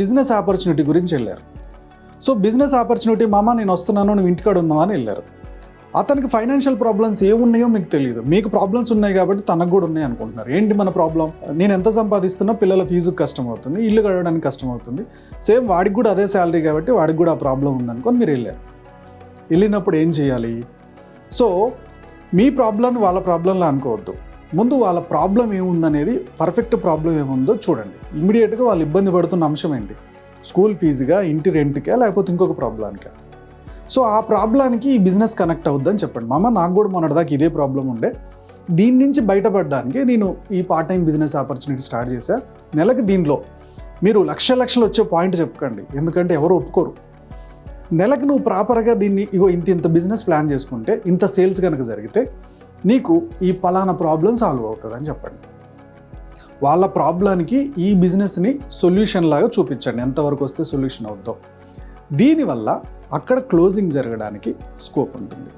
Business opportunity గురించి వెళ్ళారు. So business opportunity, మామ నేను వస్తున్నాను, నువ్వు ఇంటికాడ ఉన్నావా అని వెళ్ళారు. అతనికి ఫైనాన్షియల్ ప్రాబ్లమ్స్ ఏమున్నాయో మీకు తెలియదు. మీకు ప్రాబ్లమ్స్ ఉన్నాయి కాబట్టి తనకు కూడా ఉన్నాయి అనుకుంటున్నారు. ఏంటి మన ప్రాబ్లం? నేను ఎంత సంపాదిస్తున్నా పిల్లల ఫీజుకి కష్టం అవుతుంది, ఇల్లు కట్టడానికి కష్టం అవుతుంది. సేమ్ వాడికి కూడా అదే శాలరీ కాబట్టి వాడికి కూడా ఆ ప్రాబ్లం ఉందనుకొని మీరు వెళ్ళారు. వెళ్ళినప్పుడు ఏం చేయాలి? సో మీ ప్రాబ్లం వాళ్ళ ప్రాబ్లంలా అనుకోవద్దు. ముందు వాళ్ళ ప్రాబ్లం ఏముందనేది, పర్ఫెక్ట్ ప్రాబ్లం ఏముందో చూడండి. ఇమీడియట్గా వాళ్ళు ఇబ్బంది పడుతున్న అంశం ఏంటి? స్కూల్ ఫీజుగా, ఇంటి రెంట్గా, లేకపోతే ఇంకొక ప్రాబ్లానికా? సో ఆ ప్రాబ్లానికి ఈ బిజినెస్ కనెక్ట్ అవుద్దని చెప్పండి. మామ నాకు కూడా మొన్నటిదాకా ఇదే ప్రాబ్లం ఉండే, దీని నుంచి బయటపడడానికి నేను ఈ part time business opportunity start చేశా. నెలకి దీంట్లో మీరు లక్షలు వచ్చే పాయింట్ చెప్పకండి, ఎందుకంటే ఎవరు ఒప్పుకోరు. నెలకు నువ్వు ప్రాపర్గా దీన్ని ఇగో ఇంత బిజినెస్ ప్లాన్ చేసుకుంటే, ఇంత సేల్స్ కనుక జరిగితే నీకు ఈ పలానా ప్రాబ్లం సాల్వ్ అవుతుందని చెప్పండి. వాళ్ళ ప్రాబ్లానికి ఈ బిజినెస్ని సొల్యూషన్ లాగా చూపించండి, ఎంతవరకు వస్తే సొల్యూషన్ అవుతుందో. దీనివల్ల అక్కడ క్లోజింగ్ జరగడానికి స్కోప్ ఉంటుంది.